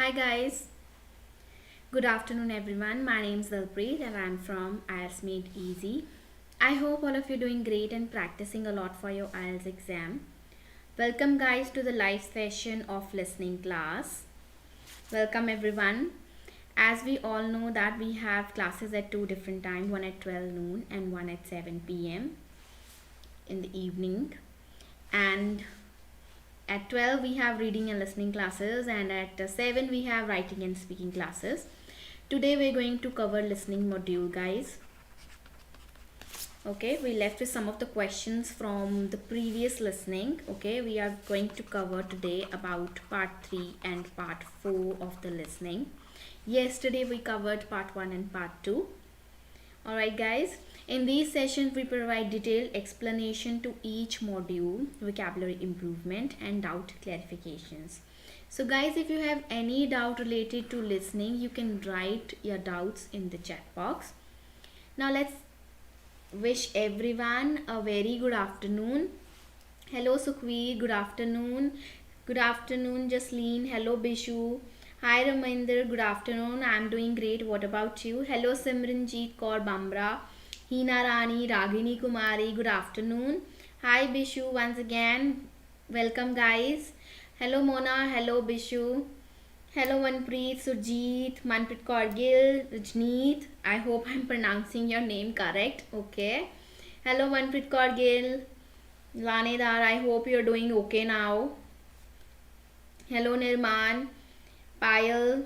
Hi guys, good afternoon everyone. My name is Dalpreet and I'm from IELTS Made Easy. I hope all of you are doing great and practicing a lot for your IELTS exam. Welcome guys to the live session of listening class. Welcome everyone. As we all know that we have classes at two different times, one at 12 noon and one at 7 p.m. in the evening. And at 12 we have reading and listening classes, and at 7 we have writing and speaking classes. Today we're going to cover listening module guys. Okay, we left with some of the questions from the previous listening. Okay, we are going to cover today about part 3 and part 4 of the listening. Yesterday we covered part 1 and part 2. Alright guys, in these sessions we provide detailed explanation to each module, vocabulary improvement and doubt clarifications. So guys, if you have any doubt related to listening, you can write your doubts in the chat box. Now let's wish everyone a very good afternoon. Hello Sukhveer, good afternoon. Good afternoon Jasleen. Hello Bishu. Hi Raminder, good afternoon. I'm doing great. What about you? Hello Simranjeet Kaur Bamra. Hina Rani, Ragini Kumari, good afternoon. Hi Bishu once again. Welcome guys. Hello Mona, hello Bishu. Hello Manpreet, Surjeet, Manpreet Kaur Gill, Rajneet. I hope I'm pronouncing your name correct. Okay. Hello Manpreet Kaur Gill. Lanedar, I hope you're doing okay now. Hello Nirman. Payal,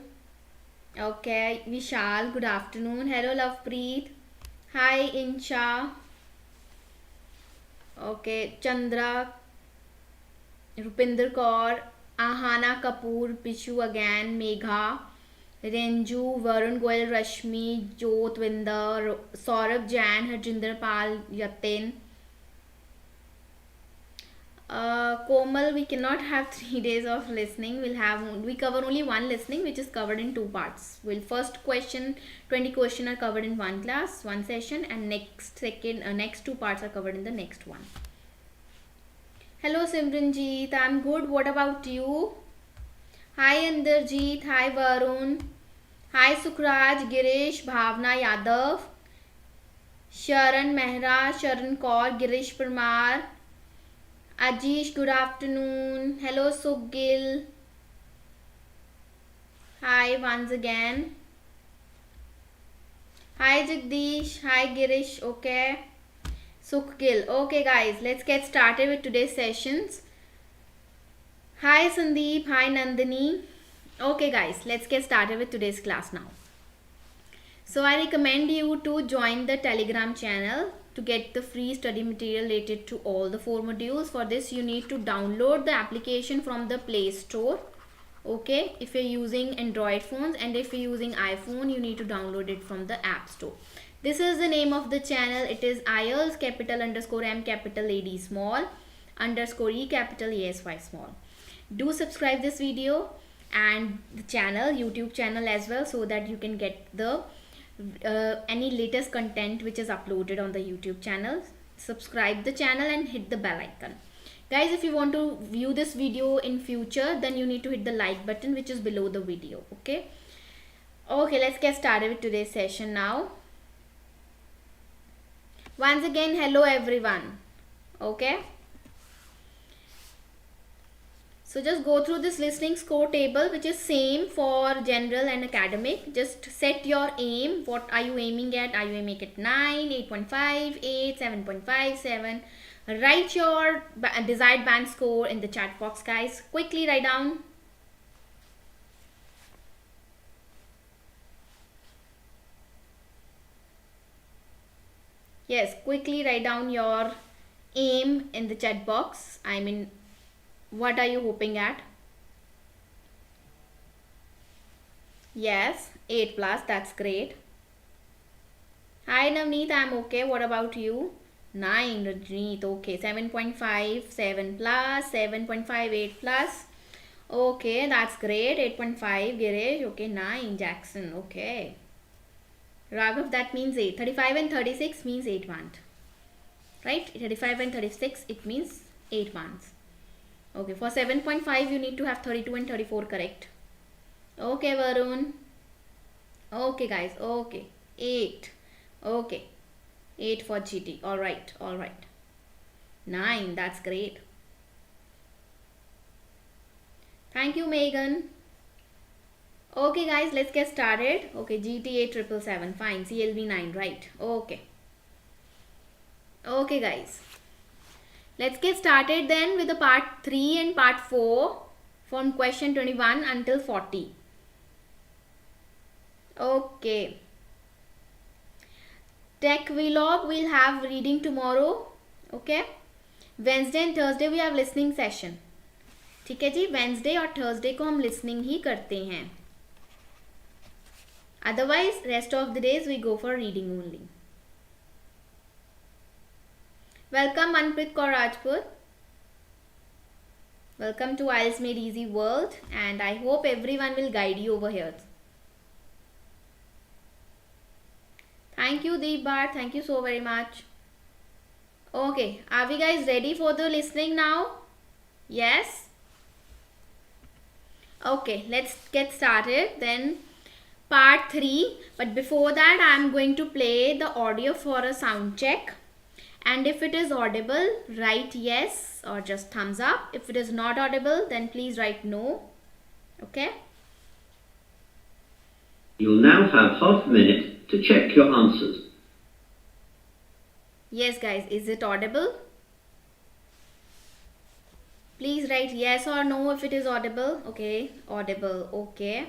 okay, Vishal, good afternoon. Hello Lovepreet. Hi Insha. Okay, Chandra, Rupinder Kaur, Ahana Kapoor, Pishu again, Megha, Renju, Varun Goyal, Rashmi, Jotwinder, Saurabh Jain, Harjinder Pal, Yatin. Komal, we cannot have 3 days of listening. We cover only one listening, which is covered in 2 parts. First question, 20 questions are covered in one class, one session, and next 2 parts are covered in the next one. Hello Simranjeet, I'm good. What about you? Hi Andarjeet, hi Varun, hi Sukraj, Girish, Bhavna Yadav, Sharan Mehra, Sharan Kaur, Girish Parmar, Ajish, good afternoon. Hello Sugil. Hi once again. Hi Jagdish. Hi Girish. Okay. Sukhgil. Okay guys, let's get started with today's sessions. Hi Sandeep. Hi Nandini. Okay guys, let's get started with today's class now. So I recommend you to join the Telegram channel to get the free study material related to all the 4 modules. For this you need to download the application from the Play Store. Okay, if you're using Android phones, and if you're using iPhone, you need to download it from the App Store. This is the name of the channel. It is IELTS _M AD small _E ESY small. Do subscribe this video and the channel, YouTube channel as well, so that you can get the any latest content which is uploaded on the YouTube channel. Subscribe the channel and hit the bell icon. Guys, if you want to view this video in future, then you need to hit the like button which is below the video. Okay, let's get started with today's session now. Once again, hello everyone. Okay, so just go through this listening score table, which is same for general and academic. Just set your aim. What are you aiming at? Are you aiming at 9, 8.5, 8, 7.5, 7? Write your desired band score in the chat box, guys. Quickly write down. Yes, quickly write down your aim in the chat box. I mean, what are you hoping at? Yes, 8 plus, that's great. Hi Navneet, I'm okay. What about you? 9, Rajneet, okay. 7.5, 7 plus, 7.5, 8 plus. Okay, that's great. 8.5, Girish, okay. 9, Jackson, okay. Raghav, that means 8. 35 and 36 means 8 months. Right? 35 and 36, it means 8 months. Okay, for 7.5 you need to have 32 and 34 correct. Okay, Varun. Okay, guys. Okay. 8. Okay. 8 for GT. All right. All right. 9. That's great. Thank you, Megan. Okay, guys. Let's get started. Okay, GT 8777. Fine. CLB 9. Right. Okay. Okay, guys. Let's get started then with the part 3 and part 4 from question 21 until 40. Okay. Tech vlog we'll have reading tomorrow. Okay. Wednesday and Thursday we have listening session. ठीक है जी, Wednesday और Thursday को हम listening ही करते हैं. Otherwise rest of the days we go for reading only. Welcome Manpreet Kaur Rajput. Welcome to IELTS Made Easy World, and I hope everyone will guide you over here. Thank you Deep Bhatt, thank you so very much. Okay, are we guys ready for the listening now? Yes? Okay, let's get started then. Part 3, but before that I am going to play the audio for a sound check. And if it is audible, write yes or just thumbs up. If it is not audible, then please write no. Okay? You'll now have half a minute to check your answers. Yes, guys, is it audible? Please write yes or no if it is audible. Okay, audible. Okay,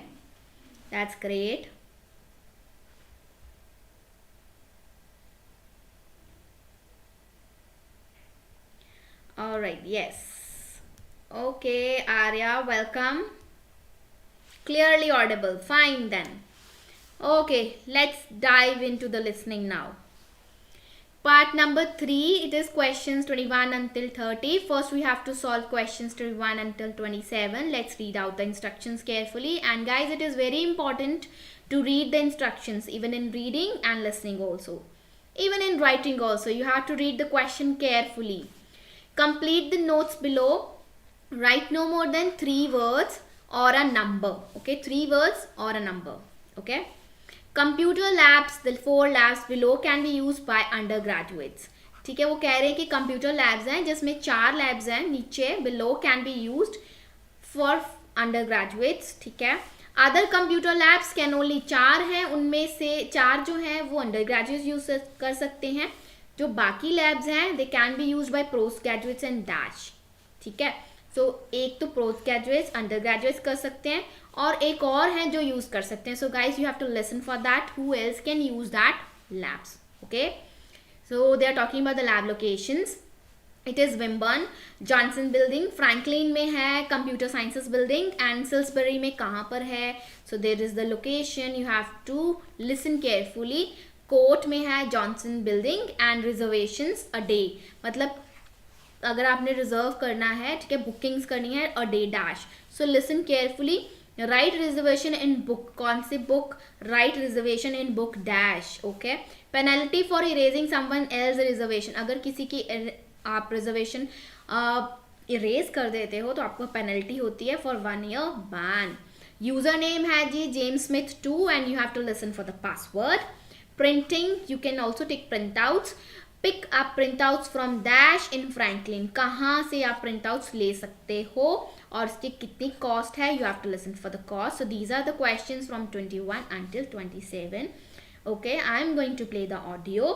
that's great. All right, yes. Okay, Arya, welcome. Clearly audible. Fine then. Okay, let's dive into the listening now. Part number 3, it is questions 21 until 30. First, we have to solve questions 21 until 27. Let's read out the instructions carefully. And guys, it is very important to read the instructions, even in reading and listening also. Even in writing also, you have to read the question carefully. Complete the notes below. Write no more than 3 words or a number. Okay, 3 words or a number. Okay. Computer labs, the 4 labs below can be used by undergraduates. ठीक है, वो कह रहे हैं कि computer labs हैं जिसमें 4 labs हैं नीचे below can be used for undergraduates. ठीक है. Other computer labs can only 4 हैं, उनमें से 4 जो हैं वो undergraduates यूज कर सकते हैं. जो बाकी labs हैं they can be used by postgraduates and dash. ठीक है. So एक तो postgraduates, undergraduates कर सकते हैं और एक और है जो यूज कर सकते हैं. So guys, you have to listen for that. Who else can use that labs? Okay. So they are talking about the lab locations. It is Wimborne, Johnson Building, Franklin में है Computer Sciences Building, and Salisbury में कहाँ पर है? So there is the location. You have to listen carefully. Court में है Johnson Building and reservations a day. मतलब अगर आपने रिजर्व करना है, ठीक है, बुकिंग्स करनी है a day dash. So listen carefully. Write reservation in book. कौन सी book? Write reservation in book dash. Okay. Penalty for erasing someone else reservation. अगर किसी की आप रिजर्वेशन इरेज कर देते हो तो आपको पेनल्टी होती है for 1 year ban. User name है जी James Smith 2 and you have to listen for the password. Printing, you can also take printouts. Pick up printouts from dash in Franklin. कहाँ से आप printouts ले सकते हो और इसकी कितनी cost है? You have to listen for the cost. So these are the questions from 21 until 27. Okay, I am going to play the audio.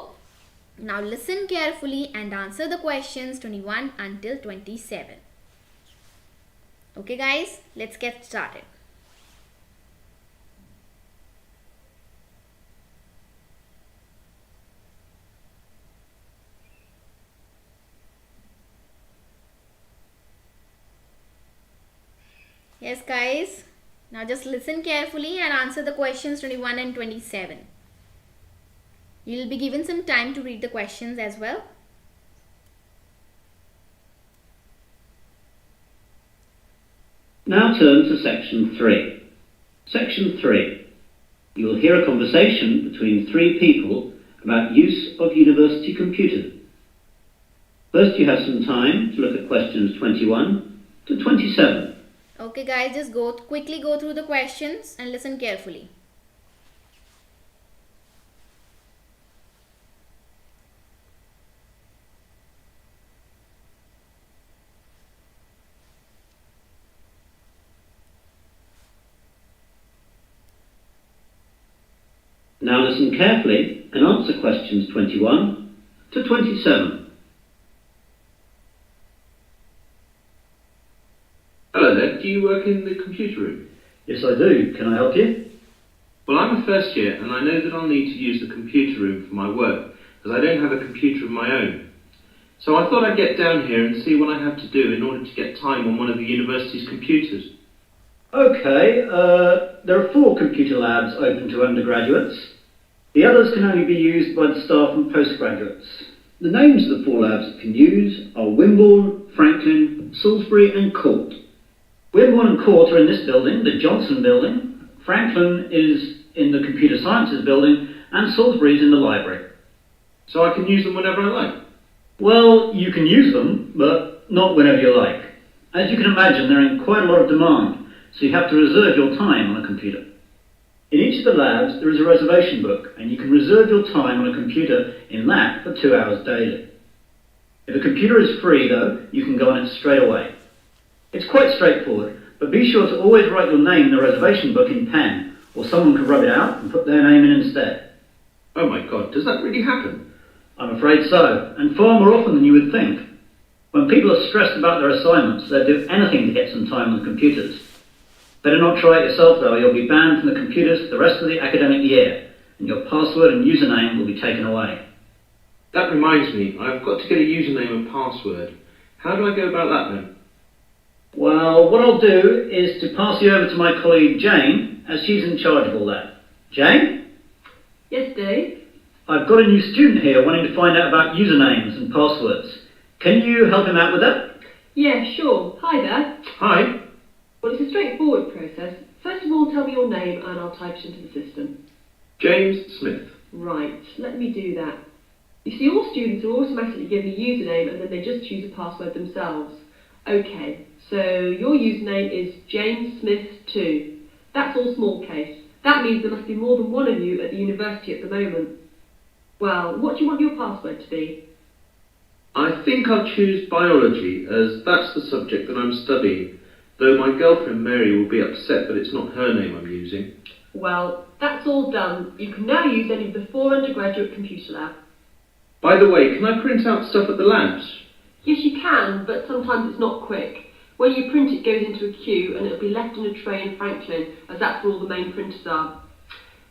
Now listen carefully and answer the questions 21 until 27. Okay guys, let's get started. Yes guys, now just listen carefully and answer the questions 21 and 27. You will be given some time to read the questions as well. Now turn to section 3. Section 3. You will hear a conversation between 3 people about use of university computers. First you have some time to look at questions 21 to 27. Okay guys, just quickly go through the questions and listen carefully. Now listen carefully and answer questions 21 to 27. Hello there, do you work in the computer room? Yes, I do. Can I help you? Well, I'm a first year and I know that I'll need to use the computer room for my work, as I don't have a computer of my own. So I thought I'd get down here and see what I have to do in order to get time on one of the university's computers. Okay, there are 4 computer labs open to undergraduates. The others can only be used by the staff and postgraduates. The names of the 4 labs you can use are Wimborne, Franklin, Salisbury and Court. Wimborne and Court are in this building, the Johnson building. Franklin is in the Computer Sciences building and Salisbury is in the library. So I can use them whenever I like? Well, you can use them, but not whenever you like. As you can imagine, they're in quite a lot of demand, so you have to reserve your time on a computer. In each of the labs, there is a reservation book, and you can reserve your time on a computer in that for 2 hours daily. If a computer is free, though, you can go on it straight away. It's quite straightforward, but be sure to always write your name in the reservation book in pen, or someone could rub it out and put their name in instead. Oh my god, does that really happen? I'm afraid so, and far more often than you would think. When people are stressed about their assignments, they'll do anything to get some time on the computers. Better not try it yourself though, you'll be banned from the computers for the rest of the academic year, and your password and username will be taken away. That reminds me, I've got to get a username and password. How do I go about that then? Well, what I'll do is to pass you over to my colleague Jane, as she's in charge of all that. Jane? Yes, Dave? I've got a new student here wanting to find out about usernames and passwords. Can you help him out with that? Yeah, sure. Hi there. Hi. Well, it's a straightforward process. First of all, tell me your name and I'll type it into the system. James Smith. Right, let me do that. You see, all students are automatically given a username and then they just choose a password themselves. Okay, so your username is James Smith 2. That's all small case. That means there must be more than one of you at the university at the moment. Well, what do you want your password to be? I think I'll choose biology, as that's the subject that I'm studying, though my girlfriend Mary will be upset that it's not her name I'm using. Well, that's all done. You can now use any of the 4 undergraduate computer labs. By the way, can I print out stuff at the labs? Yes, you can, but sometimes it's not quick. When you print, it goes into a queue and it'll be left in a tray in Franklin, as that's where all the main printers are.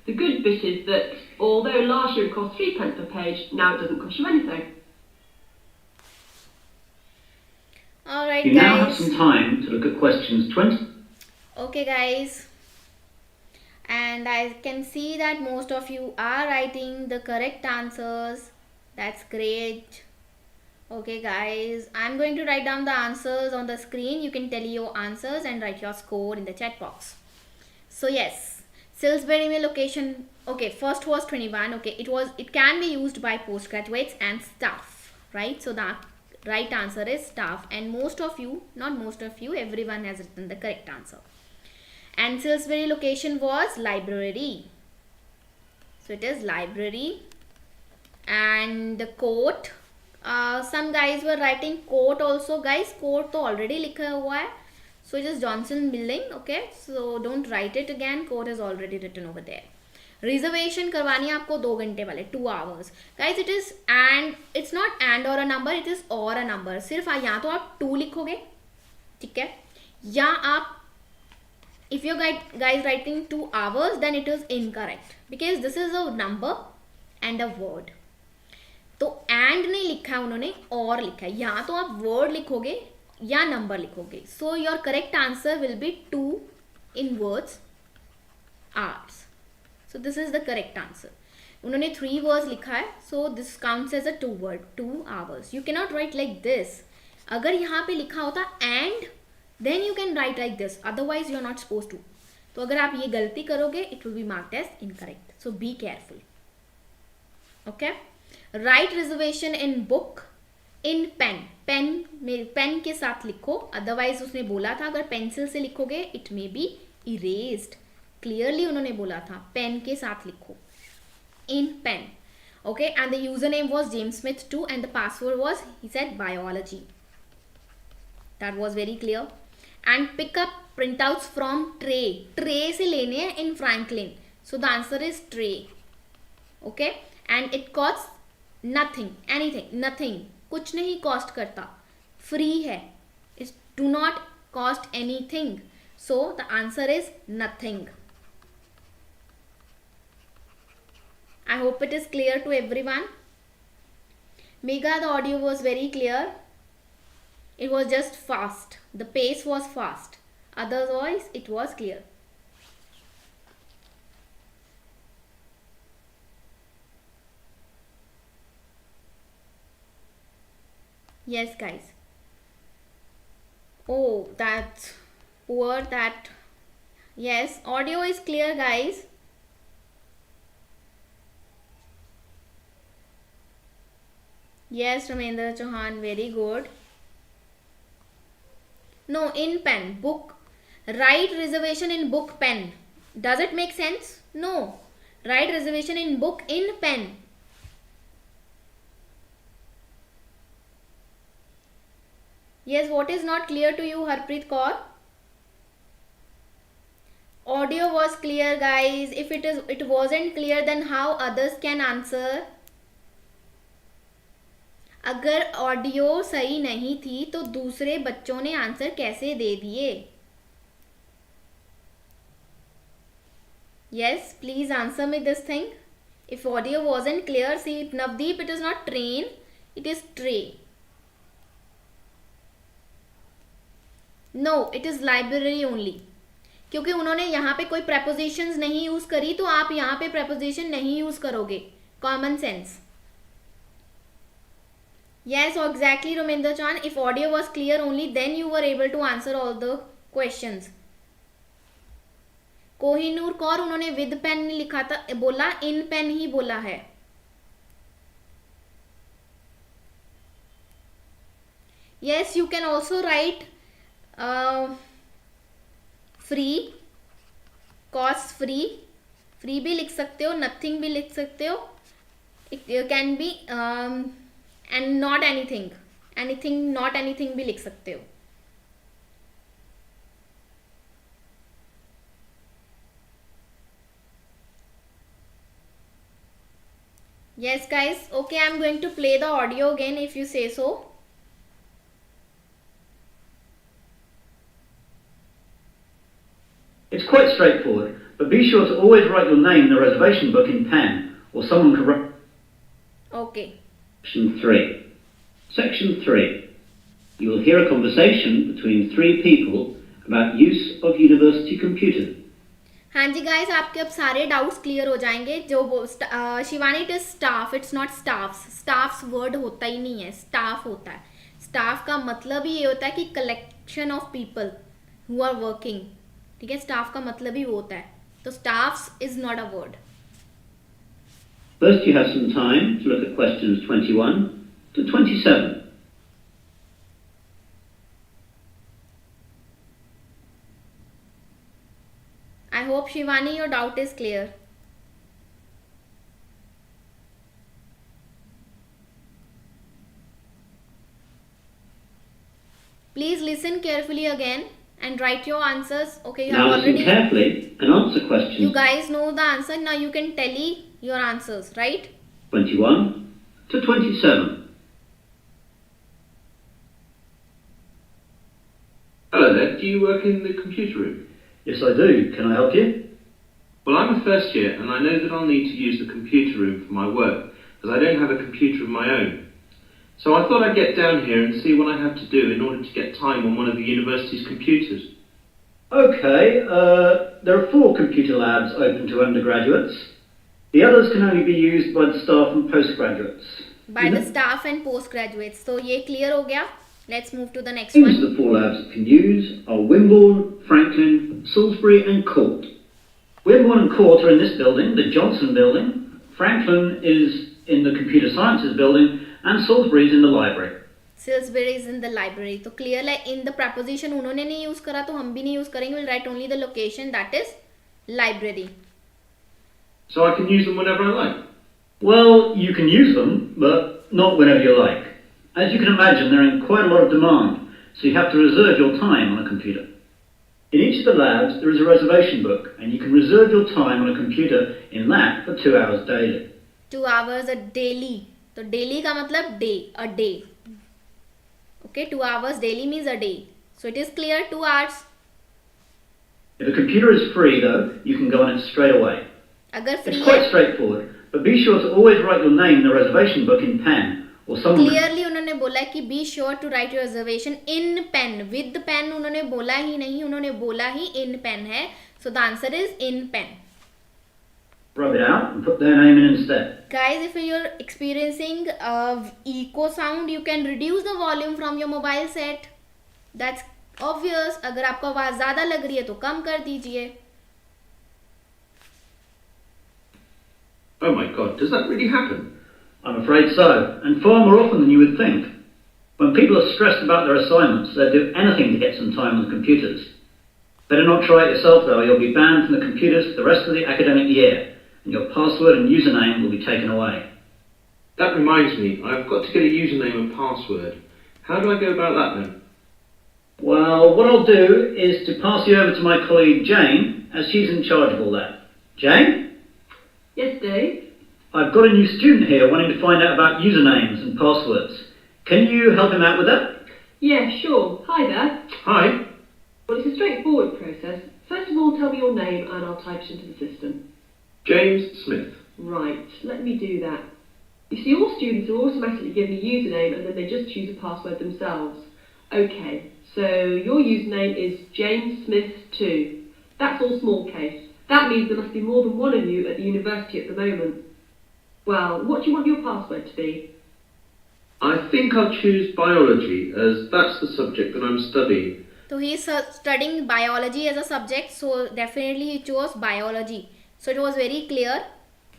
The good bit is that, although last year it cost 3 pence per page, now it doesn't cost you anything. Alright You now have guys. some time to look at questions 20. Okay guys. And I can see that most of you are writing the correct answers. That's great. Okay guys, I'm going to write down the answers on the screen. You can tell your answers and write your score in the chat box. So yes, Salisbury में location. Okay, first was 21. Okay, it can be used by postgraduates and staff, right? So the right answer is staff, and most of you, not most of you, everyone has written the correct answer. And Salisbury location was library. So it is library. And the court, some guys were writing court also. Guys, court तो already लिखा हुआ है. So it is Johnson building. Okay, so don't write it again. Court is already written over there. Reservation करवानी है आपको 2 घंटे वाले 2 hours. Guys, it is and it's not and or a number, it is or a number. सिर्फ यहाँ तो आप 2 लिखोगे, ठीक है? या आप if you guys writing 2 hours, then it is incorrect because this is a number and a word. तो and नहीं लिखा है उन्होंने, और लिखा है. यहाँ तो आप word लिखोगे या number लिखोगे. So your correct answer will be 2 in words hours. So this is the correct answer. उन्होंने 3 words लिखा है, so this counts as a 2 word, 2 hours. You cannot write like this. अगर यहाँ पे लिखा होता and, then you can write like this. Otherwise you are not supposed to. तो अगर आप ये गलती करोगे, it will be marked as incorrect. So be careful. Okay. Write reservation in book in pen के साथ लिखो, अदरवाइज उसने बोला था अगर पेंसिल से लिखोगे it may be erased. Clearly उन्होंने बोला था पेन के साथ लिखो, इन pen. Okay, and the username was JamesSmith2 and the password was, he said, biology. That was very clear. And pick up printouts from tray. Tray से लेने हैं in Franklin. So the answer is tray. Okay, and it costs nothing, anything, nothing. कुछ नहीं cost करता, free है. It do not cost anything. So the answer is nothing. I hope it is clear to everyone. Megha, the audio was very clear. It was just fast. The pace was fast. Otherwise, it was clear. Yes, guys. Oh, that's poor. That. Yes, audio is clear, guys. Yes, Ramendra Chauhan, very good. No, in pen, book. Write reservation in book pen. Does it make sense? No. Write reservation in book in pen. Yes, what is not clear to you, Harpreet Kaur? Audio was clear, guys. If it wasn't clear, then how others can answer? अगर audio सही नहीं थी तो दूसरे बच्चों ने answer कैसे दे दिए? Yes, please answer me this thing. If audio wasn't clear, see, Navdeep, it is not train, it is tray. No, it is library only. क्योंकि उन्होंने यहाँ पे कोई prepositions नहीं यूज करी तो आप यहाँ पे preposition नहीं यूज करोगे. Common sense. Yes, exactly, Ramendra Chan. If audio was clear only, then you were able to answer all the questions. Kohinoor Kaur, उन्होंने with pen लिखा था, बोला in pen ही बोला है. Yes, you can also write free, cost free, free भी लिख सकते हो, nothing भी लिख सकते हो. It can be and not anything, not anything भी लिख सकते हो. Yes, guys. Okay, I'm going to play the audio again if you say so. It's quite straightforward, but be sure to always write your name in the reservation book in pen, or someone could write. Okay. Section 3. Section 3. You will hear a conversation between three people about use of university computers. हाँ जी guys, आपके अब सारे doubts clear हो जाएंगे. जो Shivani, it is staff, it's not staffs. Staffs word होता ही नहीं है, स्टाफ होता है. स्टाफ का मतलब ही ये होता है कि collection of people who are working. ठीक है, स्टाफ का मतलब ही वो होता है. तो staffs is not a word. First, you have some time to look at questions 21 to 27. I hope, Shivani, your doubt is clear. Please listen carefully again and write your answers. Okay, you Now have listen already. carefully and answer questions. You guys know the answer. Now you can tally your answers, right? 21 to 27. Hello there, do you work in the computer room? Yes, I do. Can I help you? Well, I'm a first year and I know that I'll need to use the computer room for my work, as I don't have a computer of my own. So I thought I'd get down here and see what I have to do in order to get time on one of the university's computers. Okay, there are 4 computer labs open to undergraduates. The others can only be used by the staff and postgraduates. By the staff and postgraduates. So ये clear हो गया. Let's move to the next Names one. of the 4 labs you can use are Wimborne, Franklin, Salisbury and Court. Wimborne and Court are in this building, the Johnson building. Franklin is in the Computer Sciences building and Salisbury is in the library. Salisbury is in the library. तो clear है, in the preposition उन्होंने नहीं use करा तो हम भी नहीं use करेंगे. We'll write only the location, that is library. So I can use them whenever I like. Well, you can use them, but not whenever you like. As you can imagine, they're in quite a lot of demand, so you have to reserve your time on a computer. In each of the labs, there is a reservation book, and you can reserve your time on a computer in that for 2 hours daily. 2 hours a daily. तो daily का मतलब day, a day. Okay, 2 hours daily means a day. So it is clear, 2 hours. If a computer is free, though, you can go on it straight away. अगर free It's quite है, straightforward, but be sure to always write your name in the reservation book in pen, or someone... clearly उन्होंने बोला है कि be sure to write your reservation in pen. With pen उन्होंने बोला ही नहीं, उन्होंने बोला ही इन पेन है. So the answer is in pen. Rub it out and put their name in instead. Guys, if you're experiencing echo sound, you can reduce the volume from your mobile set. That's obvious. अगर आपको आवाज ज्यादा लग रही है तो कम कर दीजिए. Oh my god, does that really happen? I'm afraid so, and far more often than you would think. When people are stressed about their assignments, they'll do anything to get some time on the computers. Better not try it yourself though, you'll be banned from the computers for the rest of the academic year, and your password and username will be taken away. That reminds me, I've got to get a username and password. How do I go about that then? Well, what I'll do is to pass you over to my colleague Jane, as she's in charge of all that. Jane? Yes, Dave? I've got a new student here wanting to find out about usernames and passwords. Can you help him out with that? Yeah, sure. Hi there. Hi. Well, it's a straightforward process. First of all, tell me your name and I'll type it into the system. James Smith. Right, let me do that. You see, all students are automatically given a username and then they just choose a password themselves. Okay, so your username is James Smith 2. That's all small case. That means there must be more than one of you at the university at the moment. Well, what do you want your password to be? I think I'll choose biology, as that's the subject that I'm studying. So he is studying biology as a subject, so definitely he chose biology. So it was very clear.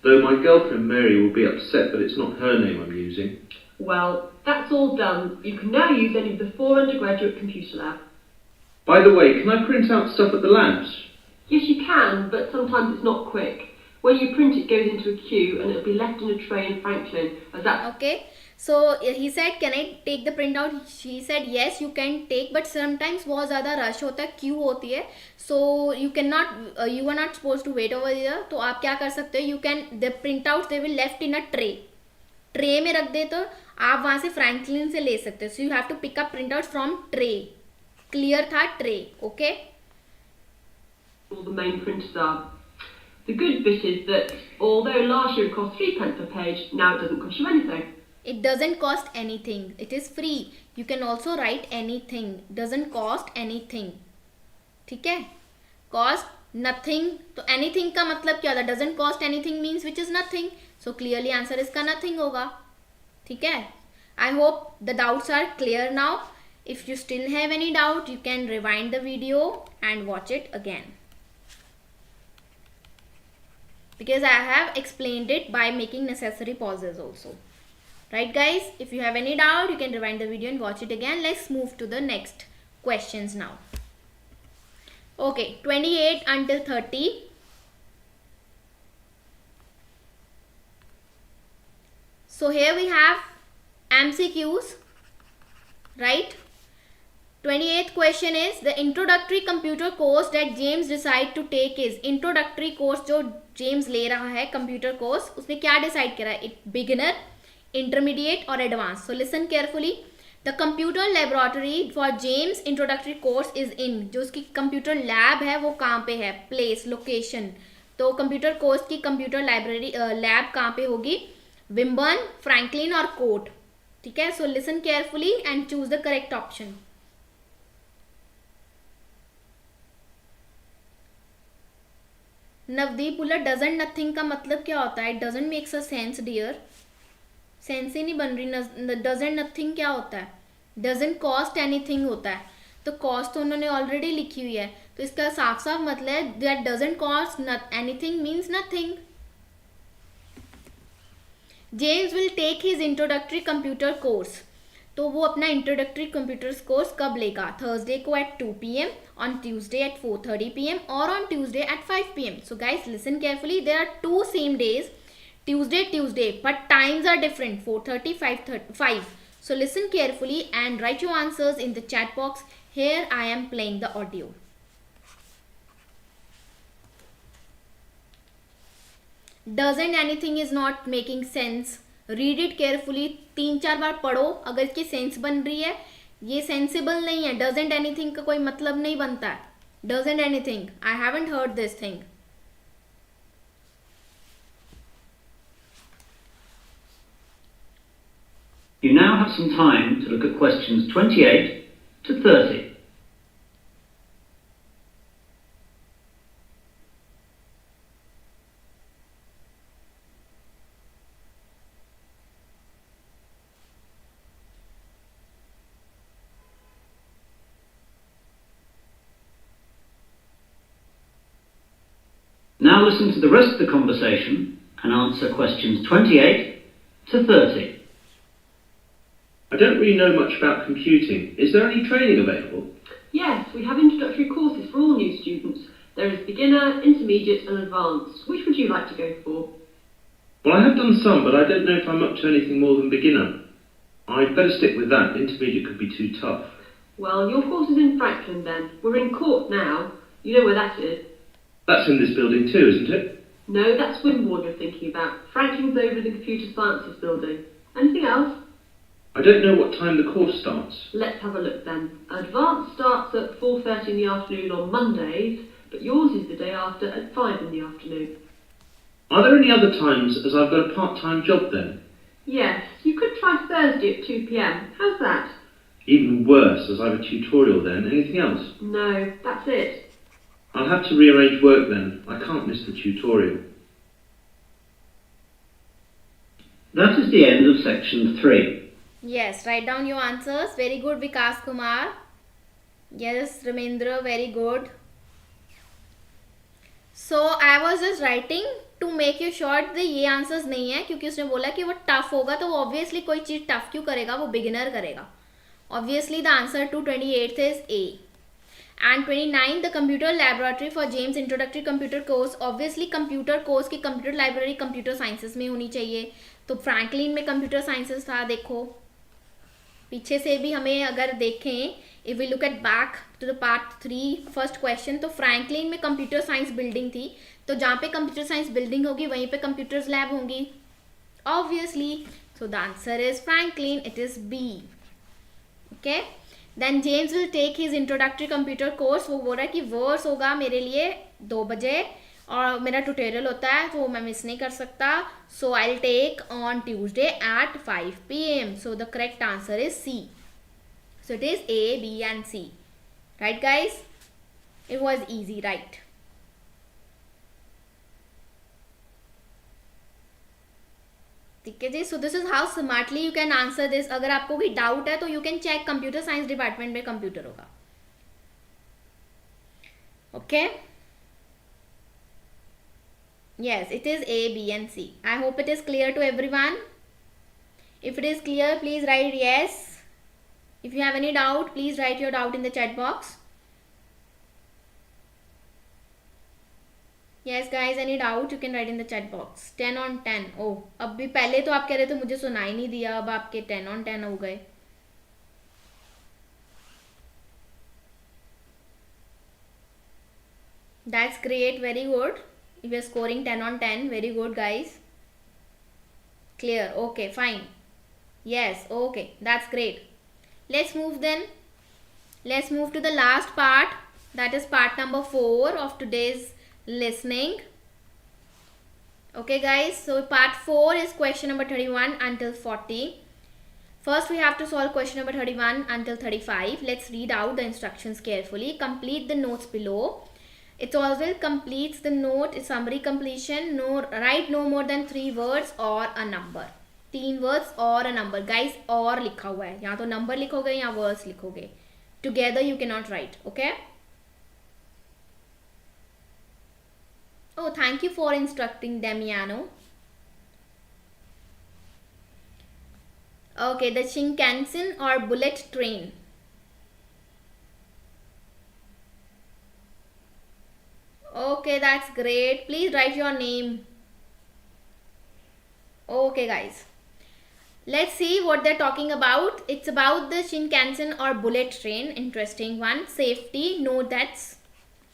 Though my girlfriend Mary will be upset that it's not her name I'm using. Well, that's all done. You can now use any of the 4 undergraduate computer labs. By the way, can I print out stuff at the labs? Yes, you can, but sometimes it's not quick. When you print, it goes into a queue and it'll be left in a tray in Franklin. As that. Okay. So he said, can I take the printout? She said, yes, you can take, but sometimes बहुत ज़्यादा rush होता है, queue होती है, so you cannot, you are not supposed to wait over there. तो आप क्या कर सकते हो? You can, the printouts they will left in a tray. Tray में रख दे तो आप वहाँ से Franklin से ले सकते हो. So you have to pick up printouts from tray. Clear था tray, okay? All the main printers are. The good bit is that although last year it cost 3 pence per page, now it doesn't cost you anything. It doesn't cost anything. It is free. You can also write anything. Doesn't cost anything. ठीक है? Cost nothing. तो anything का मतलब क्या होता है? Doesn't cost anything means which is nothing. So clearly answer इसका nothing होगा. ठीक है? I hope the doubts are clear now. If you still have any doubt, you can rewind the video and watch it again. Because I have explained it by making necessary pauses also. Right guys, if you have any doubt, you can rewind the video and watch it again. Let's move to the next questions now. Okay, 28 until 30. So here we have MCQs, right? 28th question is the introductory computer course that James decided to take is introductory course जो James ले रहा है computer course उसने क्या decide करा है? Beginner, intermediate और advanced. So listen carefully. The computer laboratory for James introductory course is in. जो उसकी computer lab है वो कहाँ पे है? Place, location. तो computer course की computer library lab कहाँ पे होगी? Wimborne, Franklin और Court. ठीक है? So listen carefully and choose the correct option. Navdeep बोला डजंट नथिंग का मतलब क्या होता है? Doesn't makes a sense dear. Sense ही नहीं बन रही. डजंट नथिंग क्या होता है? डजंट कॉस्ट एनीथिंग होता है. तो कॉस्ट तो उन्होंने ऑलरेडी लिखी हुई है, तो इसका साफ साफ मतलब है that doesn't cost anything means nothing. James will take his introductory computer course. तो वो अपना इंट्रोडक्टरी कंप्यूटर्स कोर्स कब लेगा? थर्सडे को at 2 PM, on Tuesday at 4:30 PM और on Tuesday at 5 PM. So guys, listen carefully. There are 2 same days, Tuesday, but times are different, 4:30, 5:35. So listen carefully and write your answers in the chat box. Here I am playing the audio. Doesn't anything is not making sense? Read it carefully, 3-4 बार पढ़ो अगर इसकी sense बन रही है. ये sensible नहीं है. Doesn't anything का कोई मतलब नहीं बनता है. Doesn't anything, I haven't heard this thing. You now have some time to look at questions 28 to 30. Now listen to the rest of the conversation and answer questions 28 to 30. I don't really know much about computing. Is there any training available? Yes, we have introductory courses for all new students. There is beginner, intermediate and advanced. Which would you like to go for? Well, I have done some, but I don't know if I'm up to anything more than beginner. I'd better stick with that. Intermediate could be too tough. Well, your course is in Franklin then. We're in Court now. You know where that is. That's in this building too, isn't it? No, that's Wimborne you're thinking about. Franklin's over in the Computer Sciences building. Anything else? I don't know what time the course starts. Let's have a look then. Advanced starts at 4:30 in the afternoon on Mondays, but yours is the day after at 5 in the afternoon. Are there any other times, as I've got a part-time job then? Yes, you could try Thursday at 2 PM. How's that? Even worse, as I have a tutorial then. Anything else? No, that's it. I'll have to rearrange work then. I can't miss the tutorial. That is the end of section 3. Yes, write down your answers. Very good, Vikas Kumar. Yes, Ramendra, very good. So I was just writing to make you sure that ये answers नहीं है, क्योंकि उसने बोला कि वो tough होगा, तो वो ऑब्वियसली कोई चीज़ टफ क्यों करेगा, वो बिगिनर करेगा. Obviously the answer to 28th is A. And 29, the computer laboratory for James introductory computer course. Obviously computer course की computer library computer sciences में होनी चाहिए. तो फ्रैंकलिन में computer sciences था. देखो पीछे से भी हमें अगर देखें, if we look at back to the part 3 first question, तो फ्रैंकलिन में computer science building थी. तो जहाँ पे computer science building होगी वहीं पे computers lab होंगी obviously. So the answer is Franklin. It is B. Okay. Then James will take his introductory computer course. वो बोल रहा है कि वर्स होगा मेरे लिए 2 बजे और मेरा ट्यूटोरियल होता है, तो मैं मिस नहीं कर सकता. So I'll take on Tuesday at 5 PM. So the correct answer is C. So it is A, B and C. Right guys? It was easy, right? ठीक है जी. So this is how smartly you can answer this. अगर आपको कोई doubt है तो you can check computer science department में computer होगा. Okay. Yes, it is A, B and C. I hope it is clear to everyone. If it is clear, please write yes. If you have any doubt, please write your doubt in the chat box. Yes guys, any doubt you can write in the chat box. 10 on 10. Oh, अब भी पहले तो आप कह रहे थे मुझे सुनाई नहीं दिया, अब आपके 10 on 10 हो गए. That's great, very good. If you're scoring 10 on 10, very good guys. Clear, okay, fine. Yes, okay, that's great. Let's move then. Let's move to the last part. That is part number 4 of today's listening. Okay guys, so part 4 is question number 31 until 40. First we have to solve question number 31 until 35. Let's read out the instructions carefully. Complete the notes below. It also completes the note, summary completion. No, write no more than 3 words or a number. 3 words or a number. Guys, और लिखा हुआ है, यहाँ तो number लिखोगे या words लिखोगे. Together you cannot write. Okay. Oh, thank you for instructing Damiano. Okay, the Shinkansen or bullet train? Okay, that's great. Please write your name. Okay, guys. Let's see what they're talking about. It's about the Shinkansen or bullet train. Interesting one. Safety, no deaths.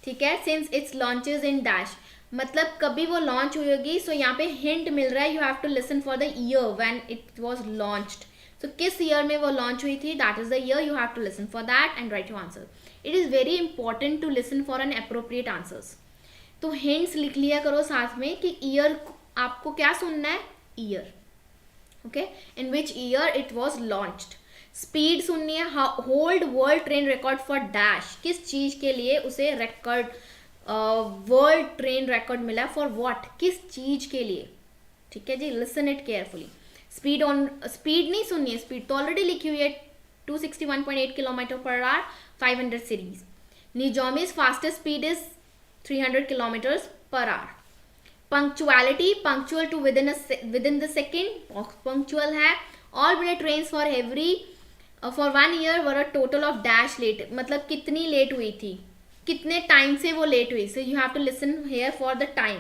ठीक है, since its launches in dash. मतलब कभी वो launch हुई होगी. सो यहाँ पे hint मिल रहा है. You have to listen for the year when it was launched. So किस ईयर में वो लॉन्च हुई थी, that is the year. You have to listen for that and write your answer. It is very important to listen for an appropriate answers. तो hints लिख लिया करो साथ में कि ईयर आपको क्या सुनना है. Year. Okay, in which year it was launched. Speed सुननी है. Hold world train record for dash. किस चीज के लिए उसे रिकॉर्ड वर्ल्ड ट्रेन रिकॉर्ड मिला. फॉर व्हाट, किस चीज के लिए. ठीक है जी, listen it carefully. Speed on, speed नहीं सुननी है. स्पीड तो ऑलरेडी लिखी हुई है 261.8 kilometre per hour 500 series. Nozomi's fastest speed is 300 kilometres per hour. Punctuality, punctual to within the second. Punctual है. All bullet trains for every for 1 year were a total of dash late. मतलब कितनी late हुई थी, कितने time से वो late हुई. So you have to listen here for the time.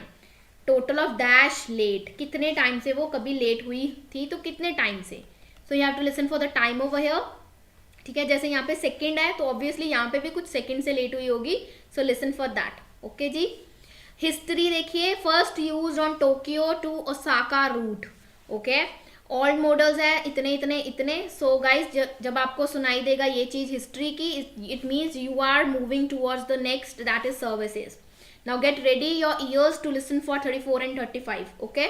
Total of dash late, कितने टाइम से वो कभी लेट हुई थी, तो कितने टाइम से. So you have to listen for the time over here. ठीक है, जैसे यहाँ पे सेकेंड है तो ऑब्वियसली यहाँ पे भी कुछ सेकेंड से लेट हुई होगी. So listen for that. Okay जी. हिस्ट्री देखिए. First use on Tokyo to Osaka route. Okay, old models है इतने इतने इतने. सो गाइज जब आपको सुनाई देगा ये चीज हिस्ट्री की, it means you are moving towards the next, that is services. Now get ready your ears to listen for 34 and 35. Okay,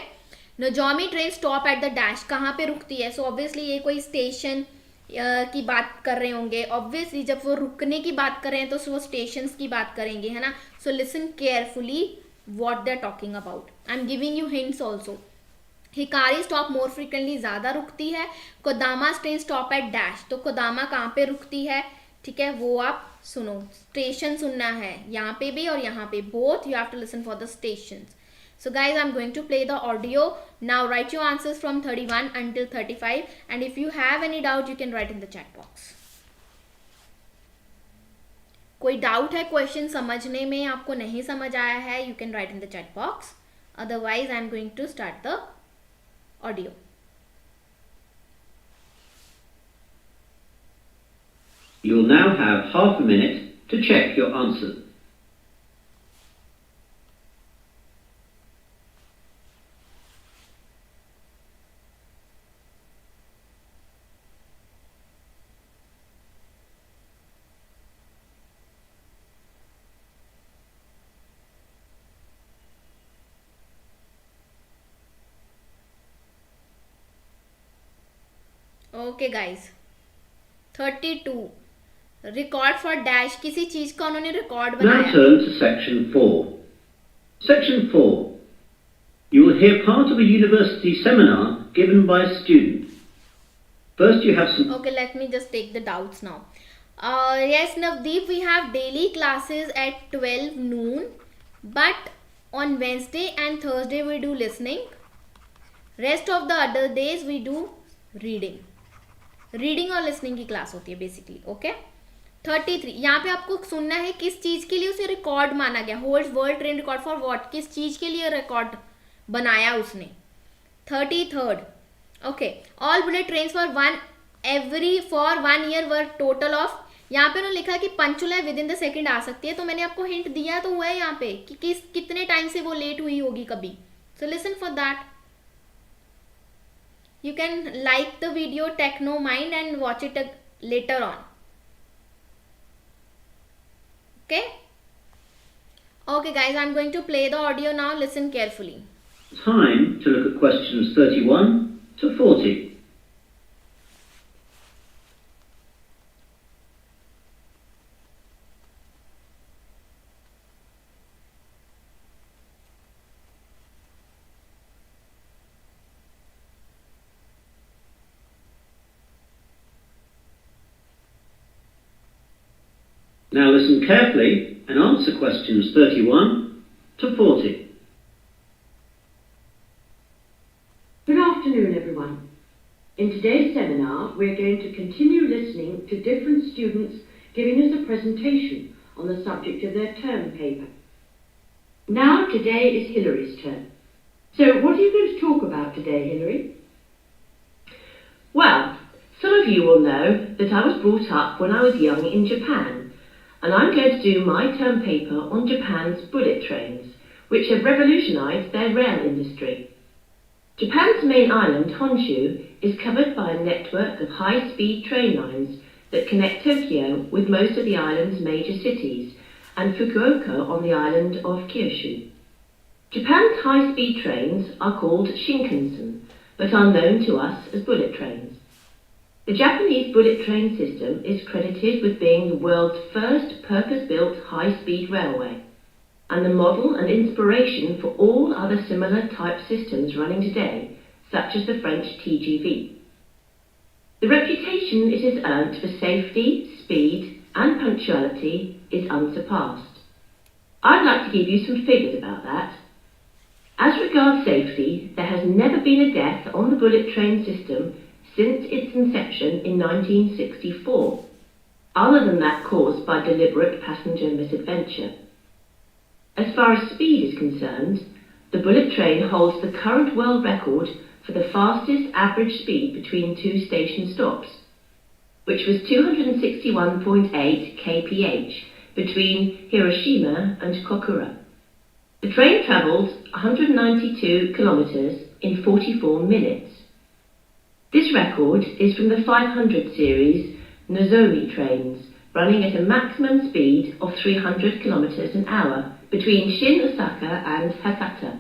Nozomi train stop at the dash. कहाँ पे रुकती है. सो ऑब्वियसली ये कोई स्टेशन की बात कर रहे होंगे. ऑब्वियसली जब वो रुकने की बात कर रहे हैं तो वो स्टेशंस की बात करेंगे, है ना. So listen carefully what they are talking about. I am giving you hints also. Hikari stop more frequently, ज़्यादा रुकती है. Kodama train stop at dash. तो कोदामा कहाँ पे रुकती है. ठीक है, वो आप सुनो. स्टेशन सुनना है यहाँ पे भी और यहाँ पे. Both you have to listen for the stations. So guys, I'm going to play the audio. Now write your answers from 31 until 35, and if you have any doubt you can write in the chat box. कोई doubt है question समझने में, आपको नहीं समझ आया है, you can write in the chat box. Otherwise I'm going to start the audio. You'll now have half a minute to check your answers. Okay guys, 32 record for dash. किसी चीज का उन्होंने रिकॉर्ड Now बनाया. turn to section 4. Section 4. You will hear part of a university seminar given by a student. First you have some... Okay, let me just take the doubts now. Yes, Navdeep, we have daily classes at 12 noon, but on Wednesday and Thursday we do listening. Rest of the other days we do reading. Reading और listening की class होती है basically. Okay, 33 यहाँ पे आपको सुनना है किस चीज के लिए उसे रिकॉर्ड माना गया. Hold world train record for what, किस चीज के लिए रिकॉर्ड बनाया उसने. 33rd. Okay, all bullet train for 1 year were total of. यहाँ पे उन्होंने लिखा कि पंचुअल है, विद इन द सेकेंड आ सकती है. तो मैंने आपको हिंट दिया तो हुआ है यहाँ पे कि कितने टाइम से वो लेट हुई होगी कभी. सो listen for that. You can like the video Techno Mind and watch it later on. Okay? Okay guys, I'm going to play the audio now. Listen carefully. Time to look at questions 31 to 40. Now listen carefully and answer questions 31 to 40. Good afternoon, everyone. In today's seminar, we're going to continue listening to different students giving us a presentation on the subject of their term paper. Now, today is Hillary's turn. So, what are you going to talk about today, Hillary? Well, some of you will know that I was brought up when I was young in Japan, and I'm going to do my term paper on Japan's bullet trains, which have revolutionised their rail industry. Japan's main island, Honshu, is covered by a network of high-speed train lines that connect Tokyo with most of the island's major cities and Fukuoka on the island of Kyushu. Japan's high-speed trains are called Shinkansen, but are known to us as bullet trains. The Japanese bullet train system is credited with being the world's first purpose-built high-speed railway, and the model and inspiration for all other similar type systems running today, such as the French TGV. The reputation it has earned for safety, speed, and punctuality is unsurpassed. I'd like to give you some figures about that. As regards safety, there has never been a death on the bullet train system since its inception in 1964, other than that caused by deliberate passenger misadventure. As far as speed is concerned, the bullet train holds the current world record for the fastest average speed between two station stops, which was 261.8 kph between Hiroshima and Kokura. The train travels 192 kilometers in 44 minutes. This record is from the 500 series Nozomi trains, running at a maximum speed of 300 kilometers an hour between Shin Osaka and Hakata.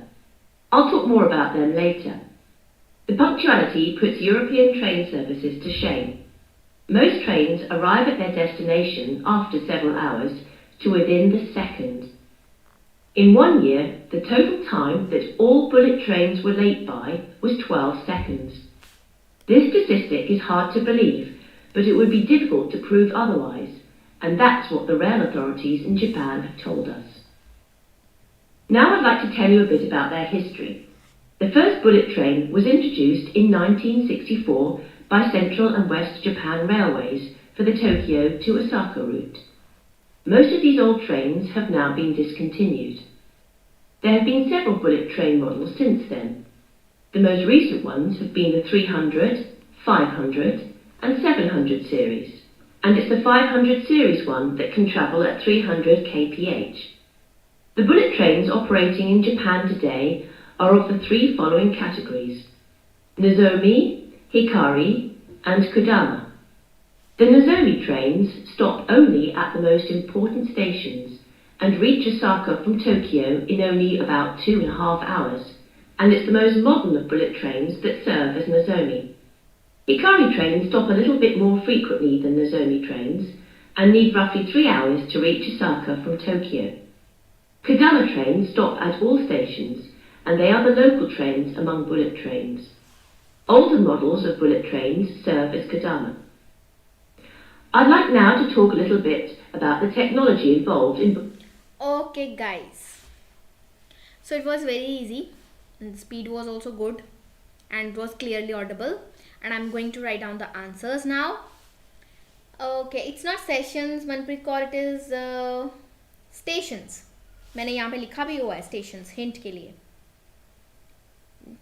I'll talk more about them later. The punctuality puts European train services to shame. Most trains arrive at their destination after several hours to within the second. In 1 year, the total time that all bullet trains were late by was 12 seconds. This statistic is hard to believe, but it would be difficult to prove otherwise, and that's what the rail authorities in Japan have told us. Now I'd like to tell you a bit about their history. The first bullet train was introduced in 1964 by Central and West Japan Railways for the Tokyo to Osaka route. Most of these old trains have now been discontinued. There have been several bullet train models since then. The most recent ones have been the 300, 500 and 700 series, and it's the 500 series one that can travel at 300 kph. The bullet trains operating in Japan today are of the three following categories: Nozomi, Hikari and Kodama. The Nozomi trains stop only at the most important stations and reach Osaka from Tokyo in only about 2.5 hours, and it's the most modern of bullet trains that serve as Nozomi. Hikari trains stop a little bit more frequently than Nozomi trains and need roughly 3 hours to reach Osaka from Tokyo. Kodama trains stop at all stations, and they are the local trains among bullet trains. Older models of bullet trains serve as Kodama. I'd like now to talk a little bit about the technology involved in... Okay guys, so it was very easy and the speed was also good and it was clearly audible, and I'm going to write down the answers now. Okay, it's not sessions Manpreet Kaur, it is stations. मैंने यहाँ पे लिखा भी हुआ है stations hint के लिए.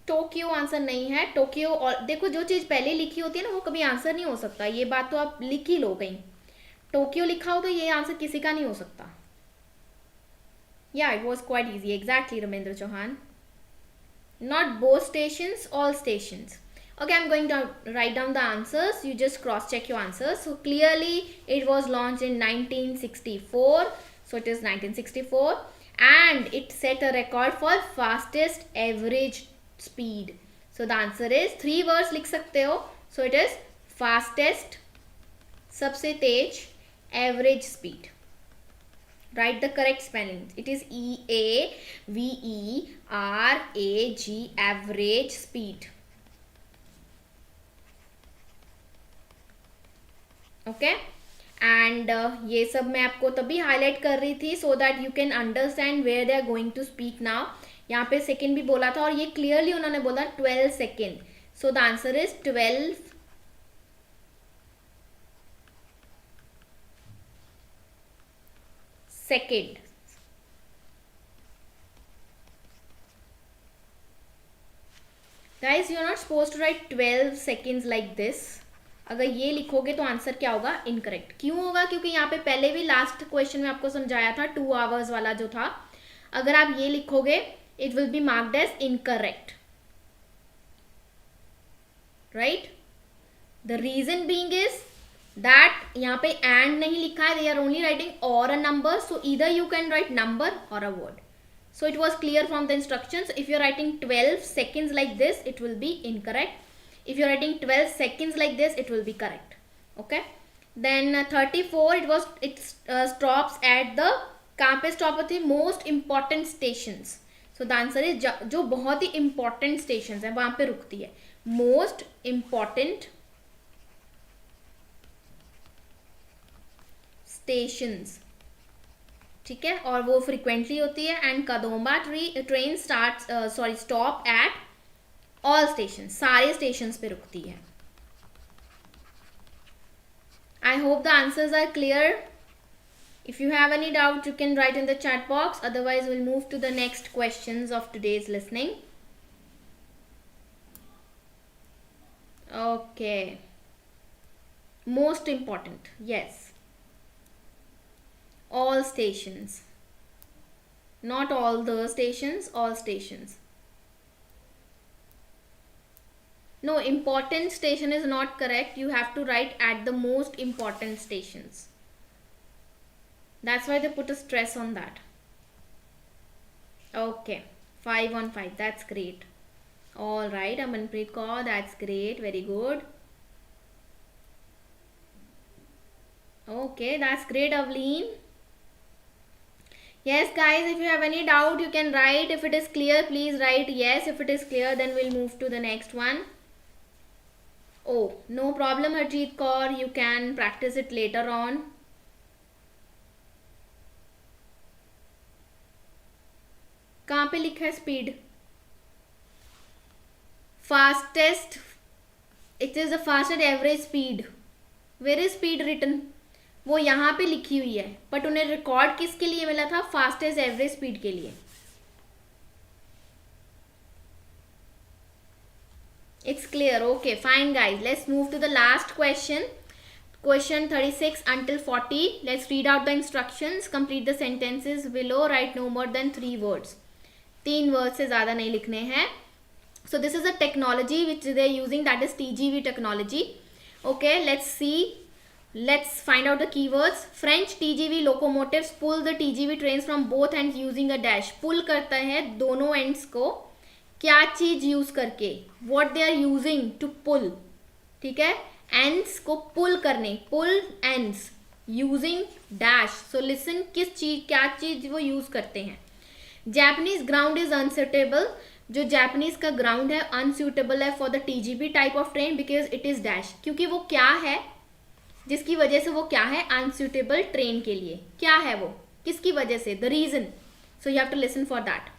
Tokyo answer नहीं है. टोक्यो, और देखो जो चीज़ पहले लिखी होती है ना वो कभी आंसर नहीं हो सकता. ये बात तो आप लिख ही लो कहीं. टोक्यो लिखा हो तो ये आंसर किसी का नहीं हो सकता. या it was quite easy. Exactly Ramendra Chauhan. Not both stations, all stations. Okay, I'm going to write down the answers. You just cross check your answers. So clearly it was launched in 1964. So it is 1964. And it set a record for fastest average speed. So the answer is 3 words लिख सकते हो. So it is fastest, सबसे तेज, average speed. Write the correct spelling. It is EAVERAG, average speed. Okay. And ये सब मैं आपको तभी highlight कर रही थी so that you can understand where they are going to speak now. यहाँ पे second भी बोला था और ये clearly उन्होंने बोला 12 second. So the answer is 12 second. Guys, you are not supposed to write 12 seconds like this. अगर ये लिखोगे तो आंसर क्या होगा? इनकरेक्ट. क्यों होगा? क्योंकि यहाँ पे पहले भी लास्ट क्वेश्चन में आपको समझाया था 2 आवर्स वाला जो था, अगर आप ये लिखोगे it will be marked as incorrect, right. The reason being is that यहाँ पे एंड नहीं लिखा है, they are only writing or a number, so either you can write number or a word. So it was clear from the instructions. If you are writing 12 seconds like this, it will be incorrect. If you are writing 12 seconds like this, it will be correct. Okay. Then 34, it stops at the, कहाँ पे stop होती है? Most important stations. So the answer is जो बहुत ही important stations हैं वहाँ पे रुकती है. Most important stations. ठीक है, और वो फ्रिक्वेंटली होती है. And Kodama train stop at all station, सारे स्टेशन पे रुकती है. I hope the answers are clear. If you have any doubt you can write in the chat box, otherwise will move to the next questions of today's listening. Okay, most important, yes. All stations, not all the stations, all stations. No, important station is not correct. You have to write at the most important stations. That's why they put a stress on that. Okay, 5 on 5, that's great. All right, Amanpreet Kaur, that's great, very good. Okay, that's great, Avleen. Yes guys, if you have any doubt you can write. If it is clear, please write yes. If it is clear, then we'll move to the next one. Oh, no problem Harjeet Kaur, you can practice it later on. कहाँ पे लिखा है speed? Fastest, it is the fastest average speed. Where is speed written? वो यहाँ पे लिखी हुई है, बट उन्हें रिकॉर्ड किसके लिए मिला था? फास्टेस्ट एवरेज स्पीड के लिए. It's clear. Okay fine guys, let's move to the last question. Question 36 until 40. Let's read out the instructions. Complete the sentences below. Write no more than 3 words. 3 word से ज़्यादा नहीं लिखने हैं. So this is a technology which they are using, that is TGV technology. Okay, let's see. Let's find out the keywords. French TGV locomotives pull the TGV trains from both ends using a dash. Pull करता है दोनों ends को क्या चीज use करके? What they are using to pull. ठीक है, ends को pull करने, pull ends using dash. So listen, किस चीज, क्या चीज वो यूज करते हैं? Japanese ground is unsuitable. जो जापानीज का ग्राउंड है अनसूटेबल है for the TGV type of train because it is dash. क्योंकि वो क्या है, जिसकी वजह से वो क्या है? अनसूटेबल ट्रेन के लिए. क्या है वो, किसकी वजह से? The reason. So you have to listen for that.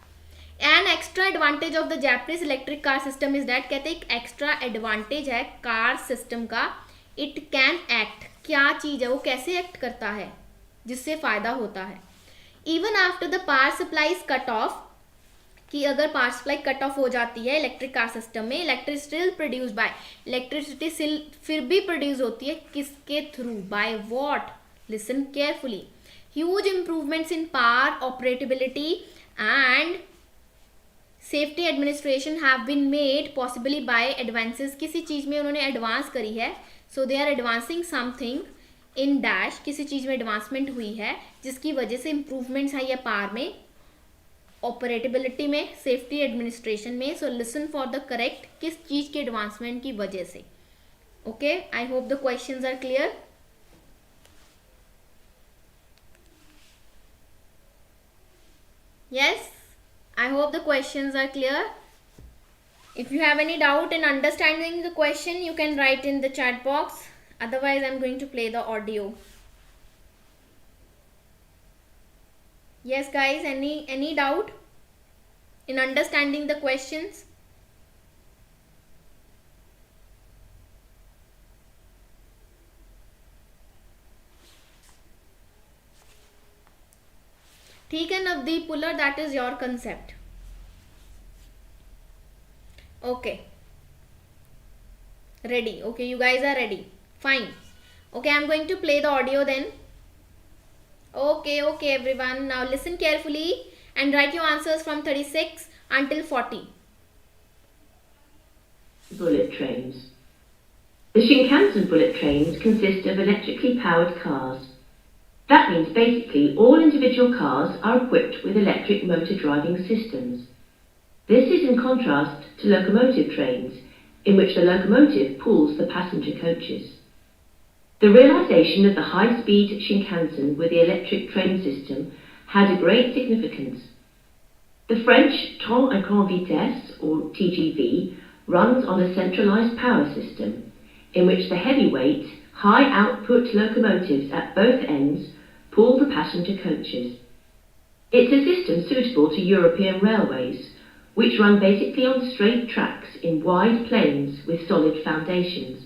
An extra advantage of the Japanese electric car system is that, कहते हैं एक एक्स्ट्रा एडवांटेज है कार सिस्टम का. इट कैन एक्ट, क्या चीज है वो, कैसे एक्ट करता है जिससे फायदा होता है. Even after the power supply is cut off, कि अगर पावर सप्लाई कट ऑफ हो जाती है इलेक्ट्रिक कार सिस्टम में, इलेक्ट्रिसिटी प्रोड्यूस बाय, इलेक्ट्रिसिटी फिर भी प्रोड्यूस होती है किसके through? By what? Listen carefully. Huge improvements in power operability and safety administration have been made possibly by advances. किसी चीज में उन्होंने एडवांस करी है. So they are advancing something in dash, किसी चीज में एडवांसमेंट हुई है जिसकी वजह से इंप्रूवमेंट्स है या पावर में, ऑपरेटेबिलिटी में, सेफ्टी एडमिनिस्ट्रेशन में. So listen for the correct, किस चीज के एडवांसमेंट की वजह से. Okay, I hope the questions are clear. Yes, I hope the questions are clear. If you have any doubt in understanding the question you can write in the chat box, otherwise I am going to play the audio. Yes guys, any doubt in understanding the questions? ठीक है Navdeep puller, that is your concept. Okay. Ready. Okay, you guys are ready. Fine. Okay, I'm going to play the audio then. Okay, everyone. Now listen carefully and write your answers from 36 until 40. Bullet trains. The Shinkansen bullet trains consist of electrically powered cars. That means basically all individual cars are equipped with electric motor driving systems. This is in contrast to locomotive trains, in which the locomotive pulls the passenger coaches. The realization of the high-speed Shinkansen with the electric train system had a great significance. The French train à grande vitesse, or TGV, runs on a centralized power system, in which the heavyweight, high-output locomotives at both ends pull the passenger coaches. It's a system suitable to European railways, which run basically on straight tracks in wide plains with solid foundations.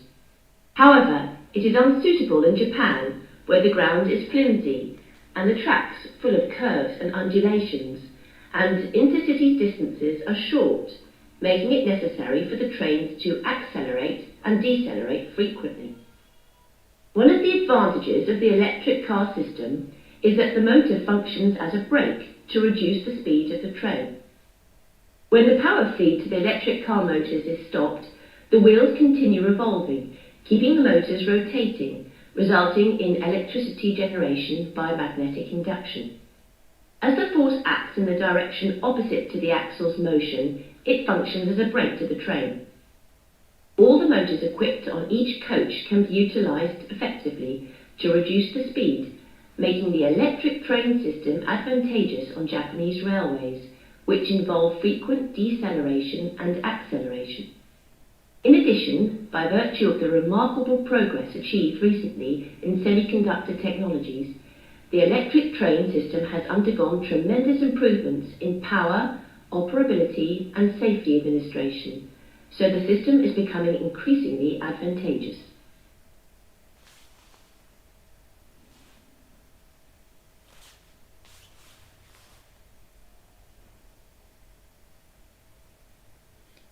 However, it is unsuitable in Japan, where the ground is flimsy and the tracks full of curves and undulations, and intercity distances are short, making it necessary for the trains to accelerate and decelerate frequently. One of the advantages of the electric car system is that the motor functions as a brake to reduce the speed of the train. When the power feed to the electric car motors is stopped, the wheels continue revolving, keeping the motors rotating, resulting in electricity generation by magnetic induction. As the force acts in the direction opposite to the axle's motion, it functions as a brake to the train. All the motors equipped on each coach can be utilized effectively to reduce the speed, making the electric train system advantageous on Japanese railways, which involve frequent deceleration and acceleration. In addition, by virtue of the remarkable progress achieved recently in semiconductor technologies, the electric train system has undergone tremendous improvements in power, operability, and safety administration, so the system is becoming increasingly advantageous.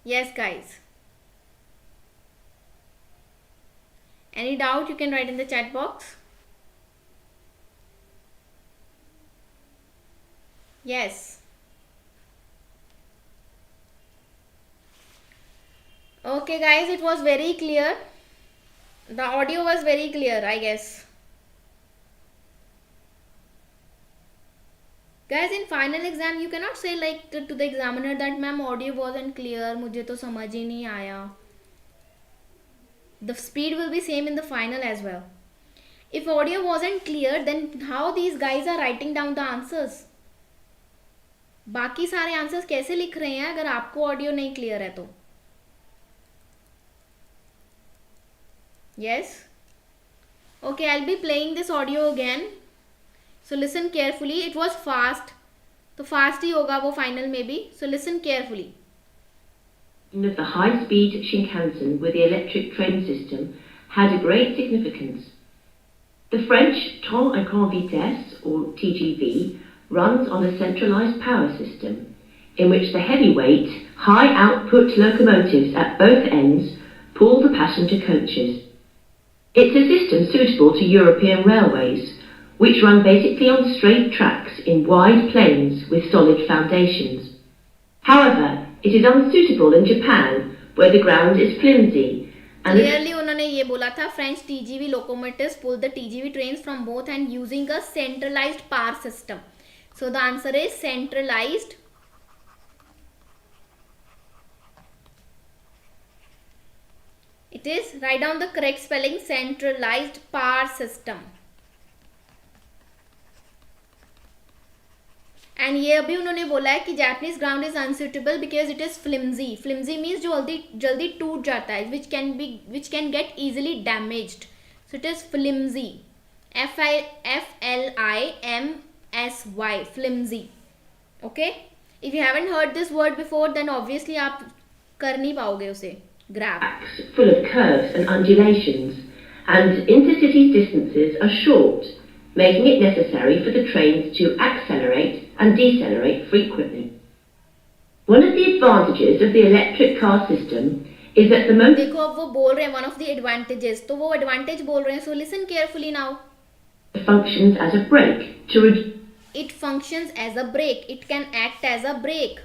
Yes, guys. Any doubt you can write in the chat box. Yes. Okay guys, it was very clear. The audio was very clear, I guess. Guys, in final exam you cannot say like to the examiner that ma'am audio wasn't clear, मुझे तो समझ ही नहीं आया. The speed will be same in the final as well. If audio wasn't clear, then how these guys are writing down the answers? बाकी सारे answers कैसे लिख रहे हैं अगर आपको ऑडियो नहीं क्लियर है तो? Yes? Okay, I'll be playing this audio again. So listen carefully. It was fast. तो fast ही होगा वो final में भी. So listen carefully. Of the high-speed Shinkansen with the electric train system had a great significance. The French train à grande vitesse, or TGV, runs on a centralized power system, in which the heavyweight, high-output locomotives at both ends pull the passenger coaches. It's a system suitable to European railways, which run basically on straight tracks in wide plains with solid foundations. However, it is unsuitable in Japan, where the ground is flimsy. And Clearly उन्होंने ये बोला था French TGV locomotives pull the TGV trains from both ends using a centralized power system. So the answer is centralized. It is, write down the correct spelling, centralized power system. And ये अभी उन्होंने बोला है कि Japanese ground is unsuitable because it is flimsy. Flimsy means जो जल्दी टूट जाता है, which can get easily damaged. So it is flimsy. F-L-I-M-S-Y, flimsy. Okay? If you haven't heard this word before, then obviously आप कर नहीं पाओगे उसे grab. Full of curves and undulations, and intercity distances are short, making it necessary for the trains to accelerate and decelerate frequently. One of the advantages of the electric car system is that the motor... देखो अब वो बोल रहे हैं one of the advantages, तो वो advantage बोल रहे हैं, so listen carefully now. functions as a brake to It functions as a brake. It can act as a brake.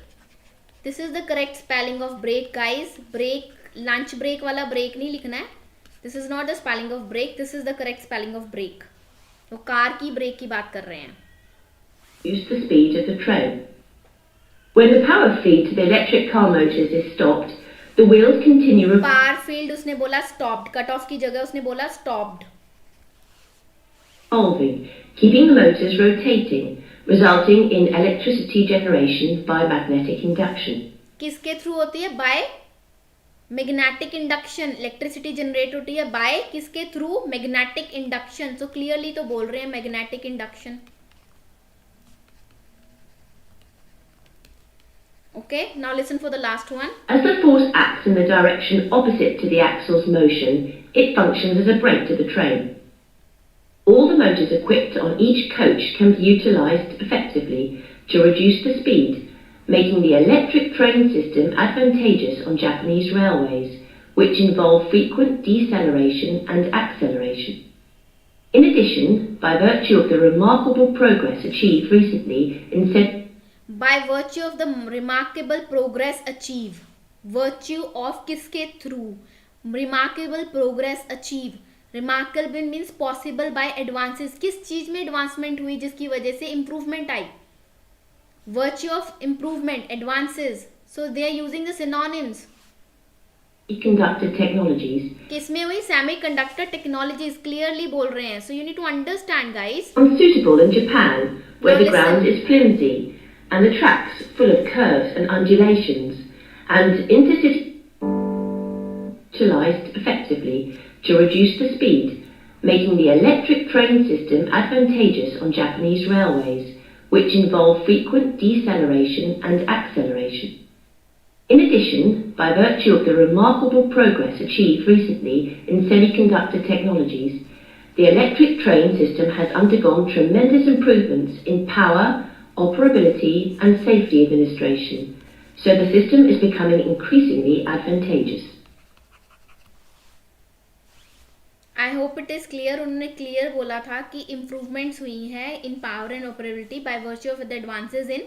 This is the correct spelling of brake, guys. Brake, lunch break वाला break नहीं लिखना है. This is not the spelling of brake. This is the correct spelling of brake. वो car की break की बात कर रहे हैं. reduce the speed of the train. When the power feed to the electric car motors is stopped, the wheels continue... Power field उसने बोला stopped. Cut off की जगह उसने बोला stopped. revolving, keeping the motors rotating, resulting in electricity generation by magnetic induction. किसके through होती है? By magnetic induction. Electricity generate होती है by किसके through? Magnetic induction. So clearly तो बोल रहे हैं magnetic induction. Okay, now listen for the last one. As the force acts in the direction opposite to the axle's motion, it functions as a brake to the train. All the motors equipped on each coach can be utilised effectively to reduce the speed, making the electric train system advantageous on Japanese railways, which involve frequent deceleration and acceleration. In addition, by virtue of the remarkable progress achieved recently in said... By virtue of the remarkable progress achieved. Virtue of किसके through? Remarkable progress achieved. Remarkable means possible by advances. किस चीज में advancement हुई जिसकी वजह से improvement I? Virtue of improvement, advances. So they are using the synonyms. Semiconductor technologies. किसमें हुई? Semiconductor technologies. Clearly बोल रहे हैं. So you need to understand, guys. Unsuitable in Japan, where Now the ground is flimsy and the tracks full of curves and undulations, and intercity utilized effectively to reduce the speed, making the electric train system advantageous on Japanese railways, which involve frequent deceleration and acceleration. In addition, by virtue of the remarkable progress achieved recently in semiconductor technologies, the electric train system has undergone tremendous improvements in power, operability and safety administration, so the system is becoming increasingly advantageous. I hope it is clear. उन्होंने clear बोला था कि improvements हुई हैं in power and operability by virtue of the advances in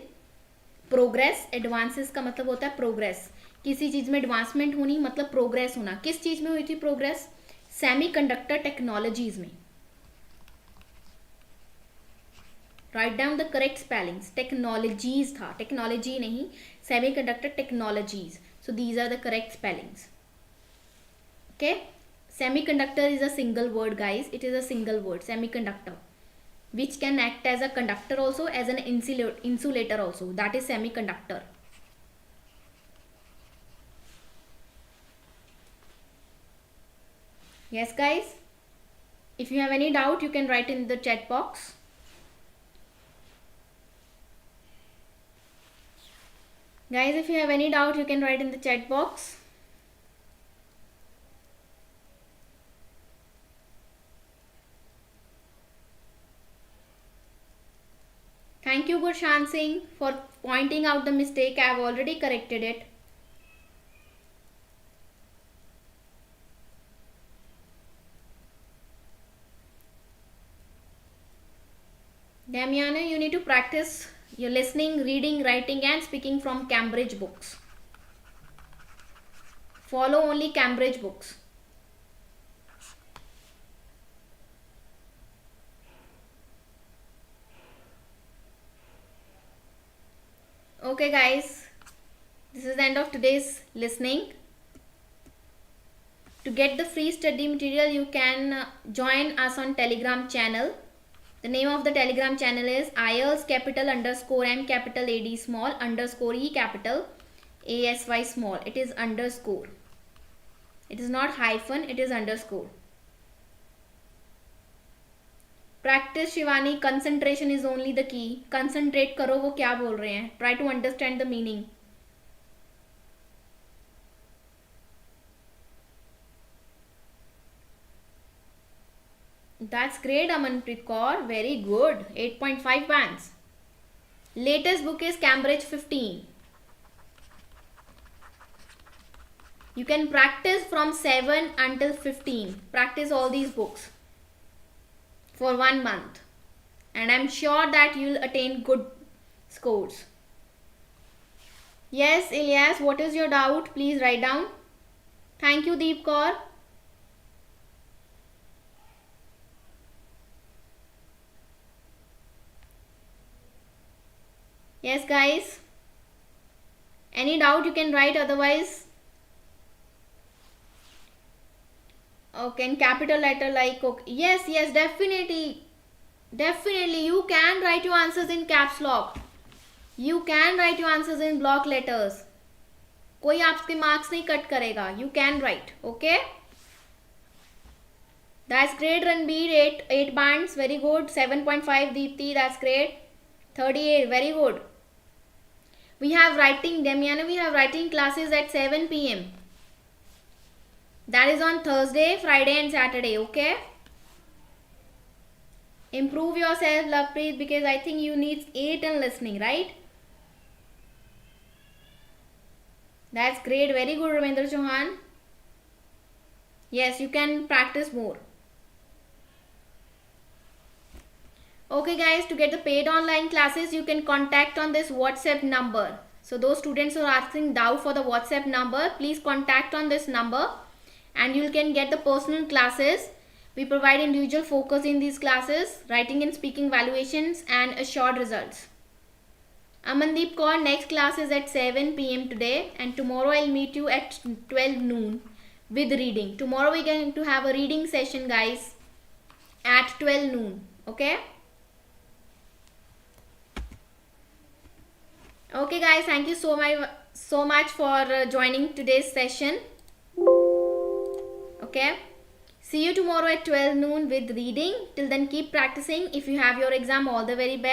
progress. Advances का मतलब होता है progress. किसी चीज में advancement होनी मतलब progress होना. किस चीज में हुई थी progress? Semiconductor technologies में. Write down the correct spellings. Technologies था, technology नहीं, semiconductor technologies. So these are the correct spellings. Okay. Semiconductor is a single word, guys. It is a single word, semiconductor, which can act as a conductor also, as an insulator also. That is semiconductor. Yes, guys. If you have any doubt, you can write in the chat box. Guys, if you have any doubt, you can write in the chat box. Thank you, Gurshan Singh, for pointing out the mistake. I have already corrected it. Damiana, you need to practice your listening, reading, writing and speaking from Cambridge books. Follow only Cambridge books. Okay guys, this is the end of today's listening. To get the free study material, you can join us on Telegram channel. The name of the Telegram channel is IELTS capital underscore M capital AD small underscore E capital ASY small. It is underscore. It is not hyphen, it is underscore. Practice Shivani, concentration is only the key. Concentrate करो वो क्या बोल रहे हैं. Try to understand the meaning. That's great, Amanpreet Kaur. Very good. 8.5 bands. Latest book is Cambridge 15. You can practice from 7 until 15. Practice all these books for 1 month. And I'm sure that you'll attain good scores. Yes, Ilyas, what is your doubt? Please write down. Thank you, Deep Kaur. Yes, guys. Any doubt you can write, otherwise. Okay, in capital letter like okay. Yes, definitely. Definitely, you can write your answers in caps lock. You can write your answers in block letters. कोई आपके marks नहीं cut करेगा. You can write. Okay. That's great, Ranbir. 8 bands. Very good. 7.5 Deepti. That's great. 38. Very good. We have writing, Demiana, we have writing classes at 7 p.m. That is on Thursday, Friday and Saturday, okay? Improve yourself, Lovepreet, because I think you need 8 in listening, right? That's great. Very good, Ramendra Chauhan. Yes, you can practice more. Okay guys, to get the paid online classes, you can contact on this WhatsApp number. So those students who are asking doubt for the WhatsApp number, please contact on this number and you can get the personal classes. We provide individual focus in these classes, writing and speaking evaluations and assured results. Amandeep Kaur, next class is at 7 p.m. today and tomorrow I'll meet you at 12 noon with reading. Tomorrow we're going to have a reading session, guys, at 12 noon. Okay? Okay guys, thank you so much for joining today's session. Okay, see you tomorrow at 12 noon with reading. Till then, keep practicing. If you have your exam, all the very best.